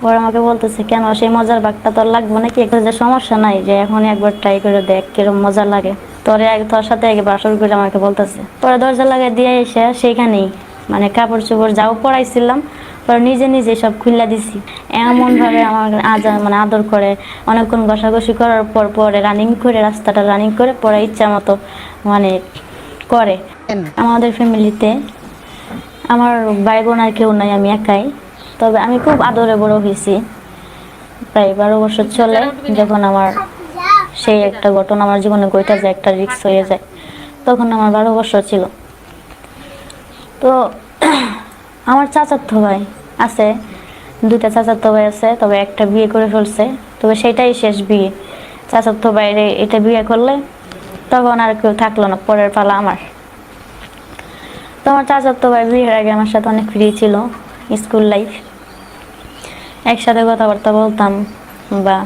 ওরা আমাকে বলতেছে কেন সেই মজার ভাগটা তোর লাগবে নাকি, একটা যে সমস্যা নাই যে এখন একবার ট্রাই করে দেখ কিরকম মজা লাগে, তোর সাথে আগে বাসর করে আমাকে বলতেছে। পরে দরজা লাগাই দিয়ে এসে সেইখানেই মানে কাপড় চোপড় যাও পরাইছিলাম পরে নিজে নিজে সব খুললা দিছি। এমন ভাবে আমার মানে আদর করে, অনেকক্ষণ ঘষাঘষি করার পর পরে রানিং করে রাস্তাটা রানিং করে পরে ইচ্ছা মতো মানে করে। আমাদের ফ্যামিলিতে আমার ভাই বোন আর কেউ নাই, আমি একাই। তবে আমি খুব আদরে বড় হয়েছি, প্রায় 12 বছর চলে যখন আমার সেই একটা ঘটনা আমার জীবনে ঘটে যায়, একটা রিস্ক হয়ে যায়, তখন আমার 12 বছর ছিল। তো আমার চাচাতো ভাই আছে, 2টা চাচাতো ভাই আছে, তবে একটা বিয়ে করে ফেলছে, তবে সেটাই শেষ বিয়ে। চাচাতো ভাইরে এটা বিয়ে করলে তখন আর কেউ থাকলো না, পরের পালা আমার। তো আমার চাচাতো ভাই বিয়ের আগে আমার সাথে অনেক ফ্রি ছিল, স্কুল লাইফ একসাথে কথাবার্তা বলতাম, বা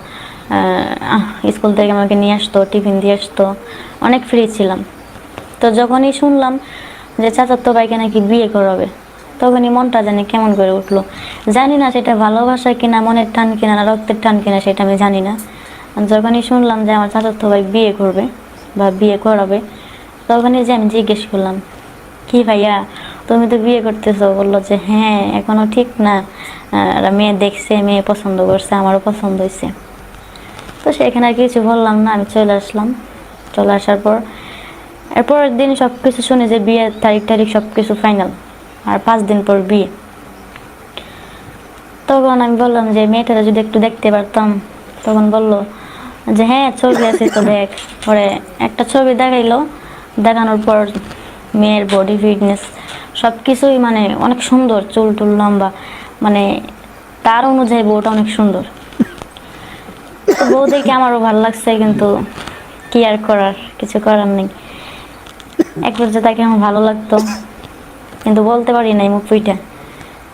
স্কুল থেকে আমাকে নিয়ে আসতো, টিফিন দিয়ে আসতো, অনেক ফ্রি ছিলাম। তো যখনই শুনলাম যে চাচাতো ভাইকে নাকি বিয়ে করাবে, তখনই মনটা জানি কেমন করে উঠলো। জানি না সেটা ভালোবাসা কিনা, মনের টান কিনা, না রক্তের টান কিনা, সেটা আমি জানি না। যখনই শুনলাম যে আমার চাচাতো ভাই বিয়ে করবে বা বিয়ে করাবে, তখনই যে আমি জিজ্ঞেস করলাম, কি ভাইয়া তুমি তো বিয়ে করতেছো? বললো যে হ্যাঁ এখনো ঠিক না, মেয়ে দেখছে, মেয়ে পছন্দ করছে, আমারও পছন্দ হয়েছে। তো সেখানে আর কিছু বললাম না, আমি চলে আসলাম। চলে আসার পর এরপরের দিন সব কিছু শুনে যে বিয়ের তারিখ সব কিছু ফাইনাল, আর 5 দিন পর বিয়ে। তখন আমি বললাম যে মেয়েটারা যদি একটু দেখতে পারতাম, তখন বলল যে হ্যাঁ ছবি আছে তো দেখ। পরে একটা ছবি দেখাইলো, দেখানোর পর মেয়ের বডি ফিটনেস সব কিছুই মানে অনেক সুন্দর, চুল টুল লম্বা, মানে তার অনুযায়ী বউটা অনেক সুন্দর। তো বউ দেখে আমারও ভালো লাগছে, কিন্তু কি আর করার, কিছু করার নেই। এক পর্যায়ে তাকে আমার ভালো লাগতো, কিন্তু বলতে পারি নাই মুখ ফুইটা,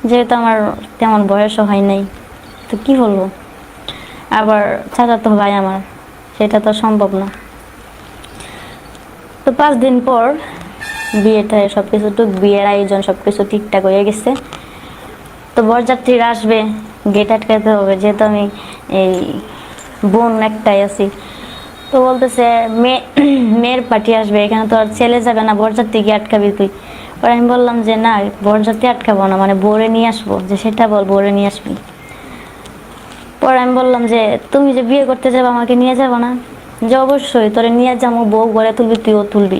যেহেতু আমার তেমন বয়সও হয় নাই। তো কি বলবো, আবার চাচাতো ভাই আমার, সেটা তো সম্ভব না। তো 5 দিন পর বিয়েটা সবকিছু বিয়ের আয়োজন সবকিছু ঠিকঠাক হয়ে গেছে। তো বরযাত্রীরা আসবে, গেট আটকাতে হবে, যেহেতু আমি এই বোন একটাই আছি। তো বলতেছে মেয়ের পার্টি আসবে, এখানে তো আর ছেলে যাবে না, বরযাত্রী কি আটকাবি তুই? পরে আমি বললাম যে না, বরযাত্রী আটকাবো না, মানে বউরে নিয়ে আসবো, যে সেটা বল, বউরে নিয়ে আসবি। পরে আমি বললাম যে তুমি যে বিয়ে করতে যাবে আমাকে নিয়ে যাবো না? যে অবশ্যই তোরে নিয়ে যাবো, বউ ঘরে তুলবি, তুইও তুলবি,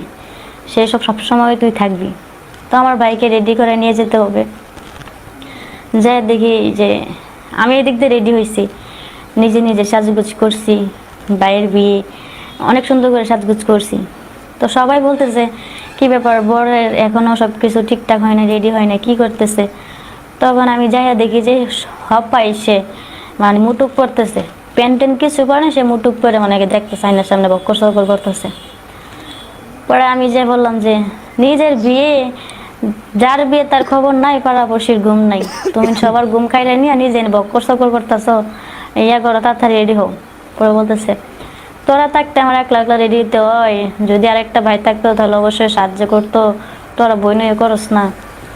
সেসব সবসময় তুই থাকবি। তো আমার ভাইকে রেডি করে নিয়ে যেতে হবে। যে দেখি যে আমি এদিক দিয়ে রেডি হয়েছি, নিজে নিজে সাজগুজ করছি, ভাইয়ের বিয়ে অনেক সুন্দর করে সাজগুজ করছি। তো সবাই বলতেছে কি ব্যাপার, বরের এখনো সব কিছু ঠিকঠাক হয় না, রেডি হয় না, কি করতেছে? তখন আমি যাইয়া দেখি যে হপ্পা এসে মানে মুটুক করতেছে, প্যান্ট ট্যান্ট কিছু পরে সে মুটুক করে মানে দেখতেছে, আয়নার সামনে বক্কর সকর করতেছে। পরে আমি যে বললাম যে নিজের বিয়ে, যার বিয়ে তার খবর নাই, পাড়াপড়শির ঘুম নাই, তুমি সবার ঘুম খাইলে নিয়ে নিজে বক্কর সকর করতেছ, ইয়া করো, তাড়াতাড়ি রেডি হও। পরে বলতেছে তোরা থাকতে আমার একলা একলা রেডি হতে হয়, যদি আরেকটা ভাই থাকতো তাহলে অবশ্যই সাহায্য করতো, তোরা বই নিয়ে করস না।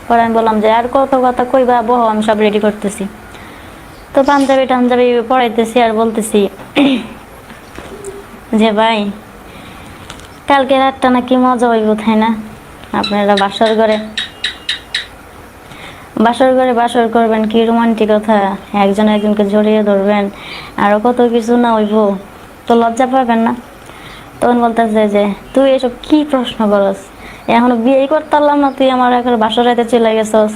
পরে আমি বললাম যে আর কত কথা কইবা, বহ আমি সব রেডি করতেছি। তো পাঞ্জাবি টাঞ্জাবি পড়াইতেছি আর বলতেছি যে ভাই কালকে রাতটা নাকি মজা হইব, তাই না? আপনারা বাসর ঘরে বাসর করবেন, কি রোমান্টিকতা, একজন একজনকে জড়িয়ে ধরবেন, আরো কত কিছু না হইব, তো লজ্জা পাবেন না? তখন বলতেছে যে তুই এসব কি প্রশ্ন করস, এখনো বিয়েই করতে পারলাম না, তুই আমার এখন বাসর রাইতে চলে গেছস,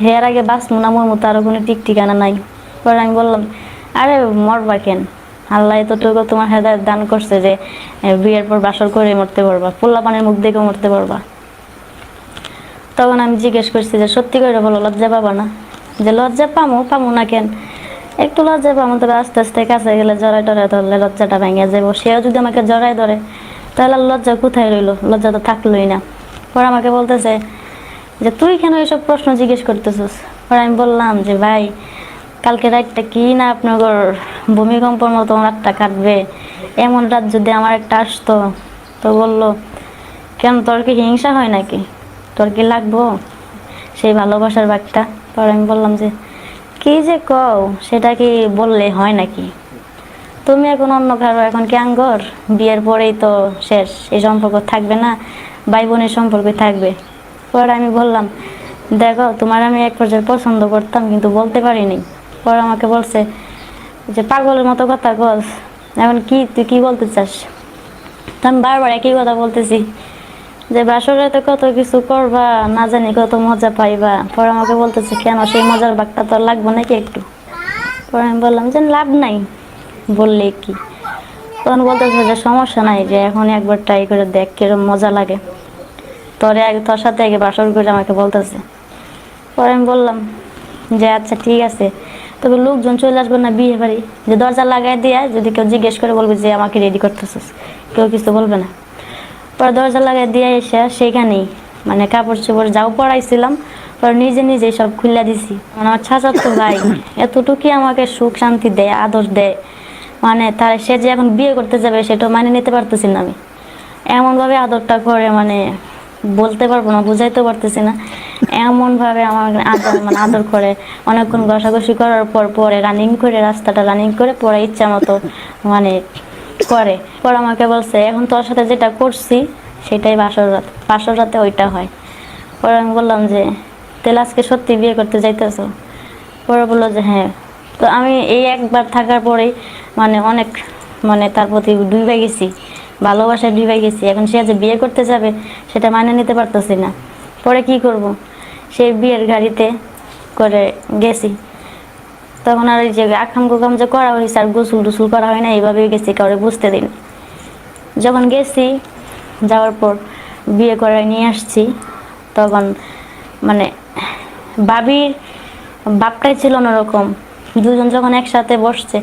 হেয়ার আগে বাস মুনামুর মতো আরো কোনো টিক ঠিকানা নাই। পরে আমি বললাম আরে মরবা কেন, আল্লাহ এতটুকু তোমার হেদায়েত দান করছে যে বিয়ের পর বাসর করে মরতে পারবা, পোল্লা পানের মুখ দেখে মরতে পারবা। তখন আমি জিজ্ঞেস করছি যে সত্যি করে বলো, লজ্জা পাবা না? যে লজ্জা পামু না কেন, একটু লজ্জা পাবো, তবে আস্তে আস্তে কাছে গেলে জড়াই টড়াই ধরলে লজ্জাটা ভেঙে যাবো। সেও যদি আমাকে জড়াই ধরে তাহলে লজ্জা কোথায় রইলো, লজ্জা তো থাকলোই না। পরে আমাকে বলতেছে যে তুই কেন এসব প্রশ্ন জিজ্ঞেস করতেছিস? পরে আমি বললাম যে ভাই কালকে রাতটা কি না আপনার ভূমিকম্পর মতো রাতটা কাটবে, এমন রাত যদি আমার একটা আসতো। তো বললো কেন, তোর কি হিংসা হয় নাকি, তোর কি লাগবো সেই ভালোবাসার বাঘটা? পরে আমি বললাম যে কি যে কও, সেটা কি বললে হয় নাকি? তুমি এখন অন্য কারো, এখন কি আঙ্গর? বিয়ের পরেই তো শেষ, এই সম্পর্ক থাকবে না, ভাই বোনের সম্পর্কই থাকবে। পরে আমি বললাম, দেখো তোমার আমি এক পর্যায়ে পছন্দ করতাম কিন্তু বলতে পারিনি। পরে আমাকে বলছে যে পাগলের মতো কথা কস, এখন কি তুই কি বলতে চাস? তো আমি বারবার একই কথা বলতেছি যে বাসরে তো কত কিছু করবা, না জানি কত মজা পাইবা। পরে আমাকে বলতেছে কেন, সেই মজার ভাগটা তো লাগবে নাকি একটু? পরে আমি বললাম যে লাভ নাই বললে কি। তখন বলতেছে যে সমস্যা নাই, যে এখন একবার ট্রাই করে দেখ কিরম মজা লাগে, তোরে আগে তোর সাথে আগে বাসর করে আমাকে বলতেছে। পরে আমি বললাম যে আচ্ছা ঠিক আছে, তবে লোকজন চলে আসবে না বিয়ে বাড়ি, যে দরজা লাগাই দিয়ে যদি কেউ জিজ্ঞেস করে বলবে যে আমাকে রেডি করতেছিস, কেউ কিছু বলবে না। পরে দরজা লাগাই দিয়ে এসে সেইখানেই মানে কাপড় চোপড় যাও পরাইছিলাম, পরে নিজে নিজেই সব খুলে দিছি। মানে আমার চাচাতো ভাই এতটুকুই আমাকে সুখ শান্তি দেয়, আদর দেয়, মানে তার সে যে এখন বিয়ে করতে যাবে সেটা মানে নিতে পারতেছি না আমি। এমন ভাবে আদরটা করে, মানে বলতে পারবো না, বুঝাইতে পারতেছি না। এমন ভাবে আমার আদর মানে আদর করে, অনেকক্ষণ ঘষাঘষি করার পর পরে রানিং করে, রাস্তাটা রানিং করে পরে ইচ্ছা মতো মানে করে। পরে আমাকে বলছে এখন তোর সাথে যেটা করছি সেটাই বাসর রাত, বাসর রাতে ওইটা হয়। পরে আমি বললাম যে তাহলে আজকে সত্যি বিয়ে করতে যাইতেছো? পরে বললো যে হ্যাঁ। তো আমি এই একবার থাকার পরেই মানে অনেক মানে তার প্রতি ডুবে গেছি, ভালোবাসায় ডুবে গেছি। এখন সে যে বিয়ে করতে যাবে সেটা মানে নিতে পারতেছি না। পরে কি করব, সেই বিয়ের গাড়িতে করে গেছি। তখন আর এই যে আকাম কুকাম যে করা হয়েছে আর গোসল টুসুল করা হয় না, এইভাবেই গেছি, কাউরে বুঝতে দিন। যখন গেছি, যাওয়ার পর বিয়ে করে নিয়ে আসছি, তখন মানে ভাবির বাপটাই ছিল অন্যরকম। দুজন যখন একসাথে বসছে